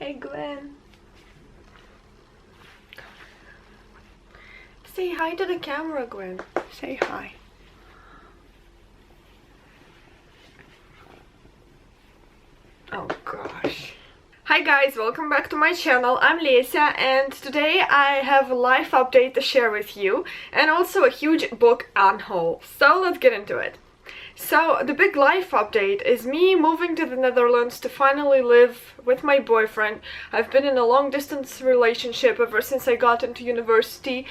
Hey Gwen. Say hi to the camera, Gwen. Say hi. Oh gosh. Hi guys, welcome back to my channel. I'm Lesia and today I have a life update to share with you and also a huge book Unhaul. So let's get into it. So the big life update is me moving to the Netherlands to finally live with my boyfriend. I've been in a long distance relationship ever since I got into university,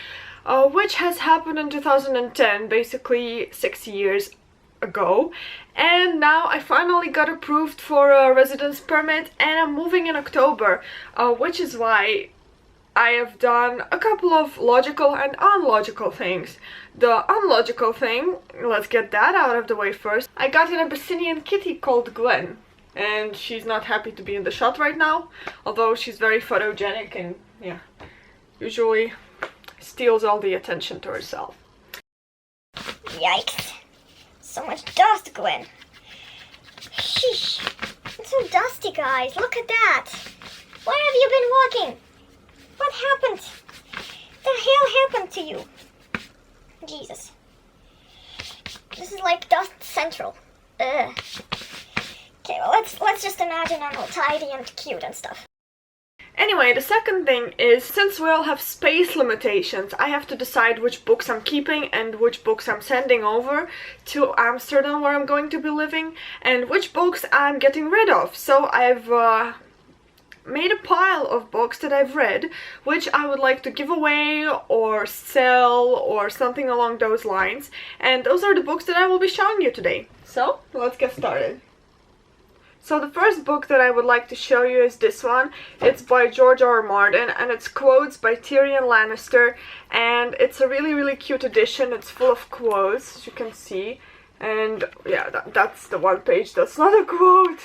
which has happened in 2010, basically 6 years ago, and now I finally got approved for a residence permit and I'm moving in October, which is why I have done a couple of logical and unlogical things. The unlogical thing, let's get that out of the way first. I got an Abyssinian kitty called Gwen, and she's not happy to be in the shot right now, although she's very photogenic and yeah, usually steals all the attention to herself. Yikes. So much dust, Gwen. Sheesh. It's so dusty, guys. Look at that. Where have you been walking? What happened? The hell happened to you? Jesus. This is like dust central. Ugh. Okay, well let's just imagine I'm all tidy and cute and stuff. Anyway, the second thing is, since we all have space limitations, I have to decide which books I'm keeping and which books I'm sending over to Amsterdam, where I'm going to be living, and which books I'm getting rid of. So I've made a pile of books that I've read, which I would like to give away or sell or something along those lines. And those are the books that I will be showing you today. So, let's get started. So the first book that I would like to show you is this one. It's by George R. R. Martin and it's quotes by Tyrion Lannister, and it's a really cute edition. It's full of quotes, as you can see, and yeah, that's the one page that's not a quote.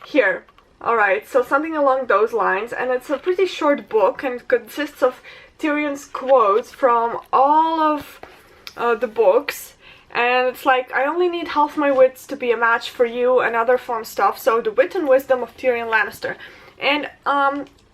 Here. Alright, so something along those lines, and it's a pretty short book and it consists of Tyrion's quotes from all of the books. And it's like, I only need half my wits to be a match for you and other fun stuff. So, The Wit and Wisdom of Tyrion Lannister. And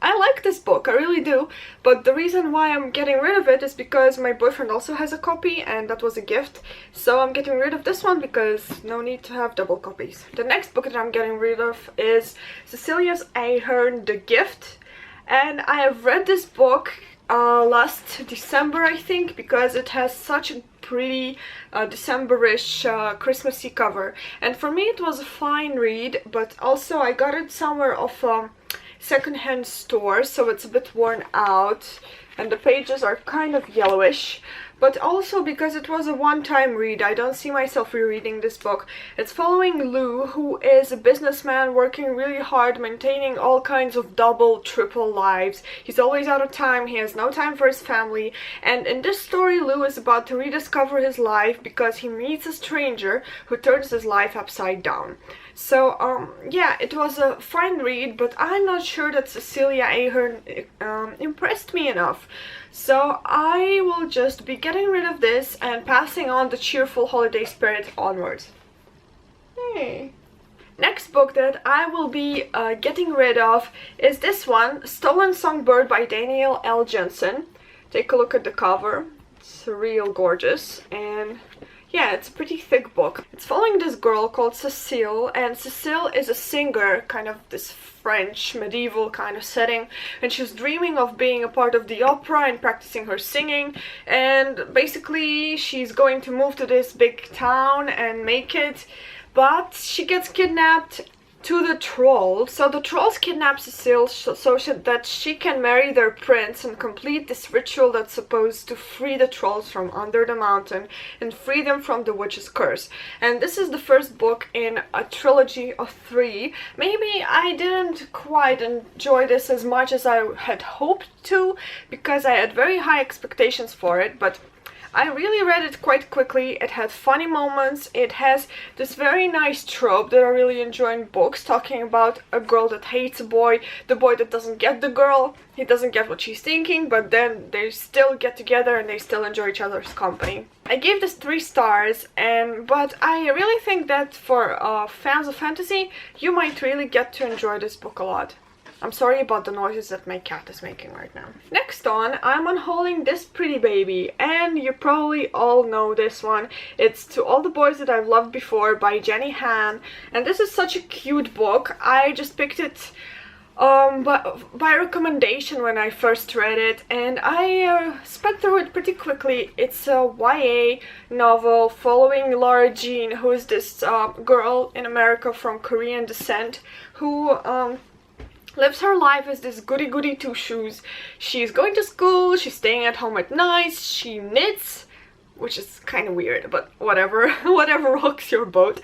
I like this book, I really do. But the reason why I'm getting rid of it is because my boyfriend also has a copy and that was a gift. So I'm getting rid of this one because no need to have double copies. The next book that I'm getting rid of is Cecilia Ahern, The Gift. And I have read this book last December, I think, because it has such a pretty December-ish Christmassy cover, and for me it was a fine read, but also I got it somewhere off second-hand store, so it's a bit worn out and the pages are kind of yellowish, but also because it was a one-time read, I don't see myself rereading this book. It's following Lou, who is a businessman working really hard, maintaining all kinds of double, triple lives. He's always out of time, he has no time for his family, and in this story Lou is about to rediscover his life because he meets a stranger who turns his life upside down. So, yeah, it was a fine read, but I'm not sure that Cecilia Ahern impressed me enough. So I will just be getting rid of this and passing on the cheerful holiday spirit onwards. Hey. Next book that I will be getting rid of is this one, Stolen Songbird by Daniel L. Jensen. Take a look at the cover. It's real gorgeous, and yeah, it's a pretty thick book. It's following this girl called Cecile, and Cecile is a singer, kind of this French medieval kind of setting, and she's dreaming of being a part of the opera and practicing her singing, and basically she's going to move to this big town and make it, but she gets kidnapped to the trolls. So the trolls kidnap Cecile so that she can marry their prince and complete this ritual that's supposed to free the trolls from under the mountain and free them from the witch's curse. And this is the first book in a trilogy of 3. Maybe I didn't quite enjoy this as much as I had hoped to, because I had very high expectations for it, but I really read it quite quickly. It had funny moments. It has this very nice trope that I really enjoy in books, talking about a girl that hates a boy, the boy that doesn't get the girl, he doesn't get what she's thinking, but then they still get together and they still enjoy each other's company. I gave this 3 stars, but I really think that for fans of fantasy, you might really get to enjoy this book a lot. I'm sorry about the noises that my cat is making right now. Next on, I'm unhauling this pretty baby, and you probably all know this one. It's To All the Boys That I've Loved Before by Jenny Han, and this is such a cute book. I just picked it by recommendation when I first read it, and I sped through it pretty quickly. It's a YA novel following Laura Jean, who is this girl in America from Korean descent who lives her life as this goody-goody two-shoes. She's going to school, she's staying at home at night, she knits, which is kind of weird, but whatever, whatever rocks your boat.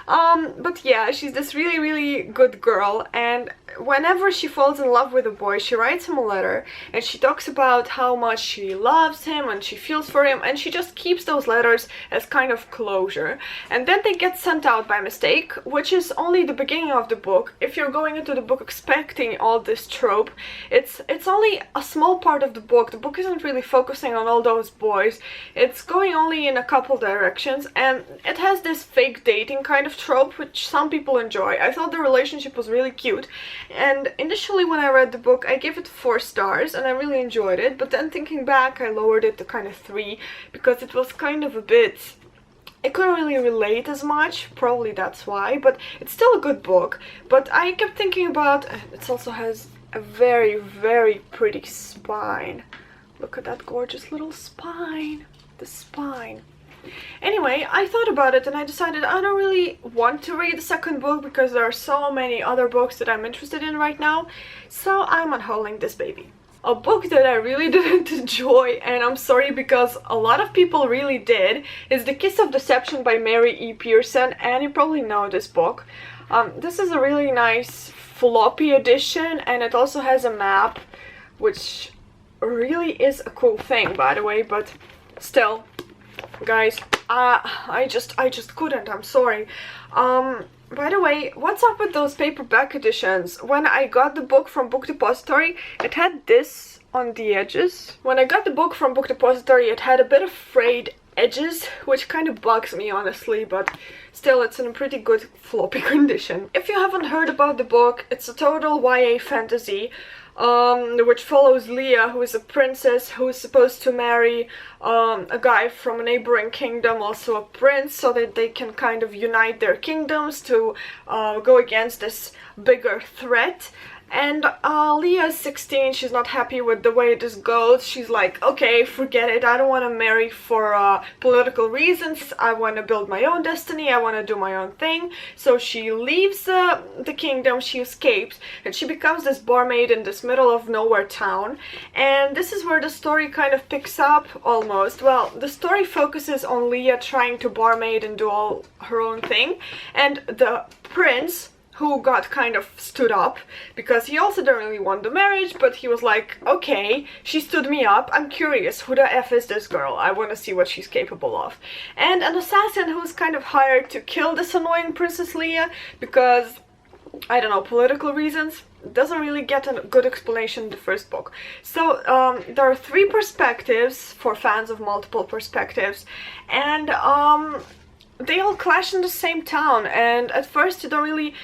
But yeah, she's this really good girl, and whenever she falls in love with a boy, she writes him a letter, and she talks about how much she loves him and she feels for him, and she just keeps those letters as kind of closure. And then they get sent out by mistake, which is only the beginning of the book. If you're going into the book expecting all this trope, it's only a small part of the book. The book isn't really focusing on all those boys. It's going only in a couple directions, and it has this fake dating kind of trope, which some people enjoy. I thought the relationship was really cute, and initially when I read the book I gave it 4 stars and I really enjoyed it, but then thinking back I lowered it to kind of 3 because it was kind of a bit... I couldn't really relate as much, probably that's why, but it's still a good book. But I kept thinking about... It also has a very pretty spine. Look at that gorgeous little spine. The spine. Anyway, I thought about it and I decided I don't really want to read the second book because there are so many other books that I'm interested in right now, so I'm unhauling this baby. A book that I really didn't enjoy, and I'm sorry because a lot of people really did, is The Kiss of Deception by Mary E. Pearson, and you probably know this book. This is a really nice floppy edition, and it also has a map, which really is a cool thing, by the way, but still, guys, I just couldn't, I'm sorry. By the way, what's up with those paperback editions? When I got the book from Book Depository, it had this on the edges. When I got the book from Book Depository, it had a bit of frayed edges, which kind of bugs me honestly, but still it's in a pretty good floppy condition. If you haven't heard about the book, it's a total YA fantasy, which follows Leah, who is a princess who is supposed to marry a guy from a neighboring kingdom, also a prince, so that they can kind of unite their kingdoms to go against this bigger threat. And Leah is 16, she's not happy with the way this goes. She's like, okay, forget it, I don't want to marry for political reasons, I want to build my own destiny, I want to do my own thing. So she leaves the kingdom, she escapes, and she becomes this barmaid in this middle of nowhere town. And this is where the story kind of picks up, almost. Well, the story focuses on Leah trying to barmaid and do all her own thing, and the prince, who got kind of stood up, because he also didn't really want the marriage, but he was like, okay, she stood me up, I'm curious, who the F is this girl? I want to see what she's capable of. And an assassin who's kind of hired to kill this annoying Princess Leia, because, I don't know, political reasons, doesn't really get a good explanation in the first book. So there are 3 perspectives for fans of multiple perspectives, and they all clash in the same town, and at first you don't really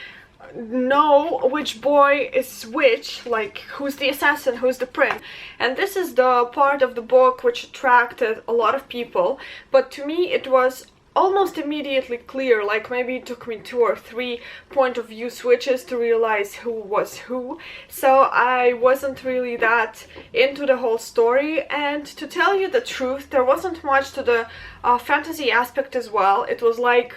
know which boy is which, like who's the assassin, who's the prince. And this is the part of the book which attracted a lot of people, but to me it was almost immediately clear, like maybe it took me 2 or 3 point of view switches to realize who was who. So I wasn't really that into the whole story, and to tell you the truth, there wasn't much to the fantasy aspect as well. It was like,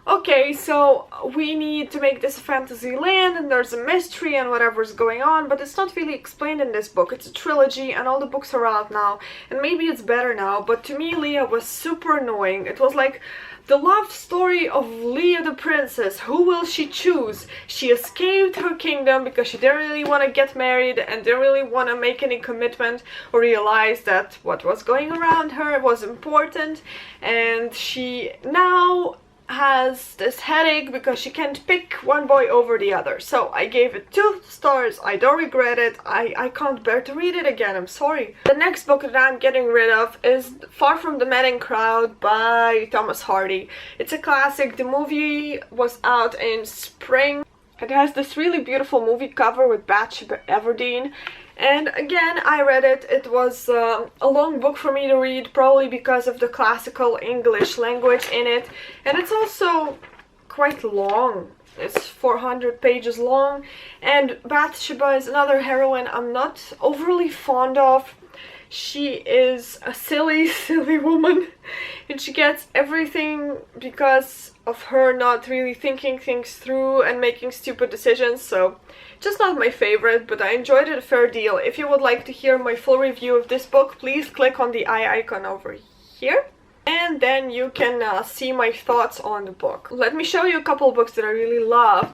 okay, so we need to make this a fantasy land and there's a mystery and whatever's going on, but it's not really explained in this book. It's a trilogy and all the books are out now, and maybe it's better now, but to me Leah was super annoying. It was like the love story of Leah the princess. Who will she choose? She escaped her kingdom because she didn't really want to get married and didn't really want to make any commitment or realize that what was going around her was important, and she now has this headache because she can't pick one boy over the other. So I gave it 2 stars. I don't regret it. I can't bear to read it again, I'm sorry. The next book that I'm getting rid of is Far From the Madden Crowd by Thomas Hardy. It's a classic. The movie was out in spring It has this really beautiful movie cover with Bathsheba Everdeen. And again, I read it. It was a long book for me to read, probably because of the classical English language in it. And it's also quite long. It's 400 pages long. And Bathsheba is another heroine I'm not overly fond of. She is a silly, silly woman, and she gets everything because of her not really thinking things through and making stupid decisions, so just not my favorite, but I enjoyed it a fair deal. If you would like to hear my full review of this book, please click on the eye icon over here, and then you can see my thoughts on the book. Let me show you a couple of books that I really love.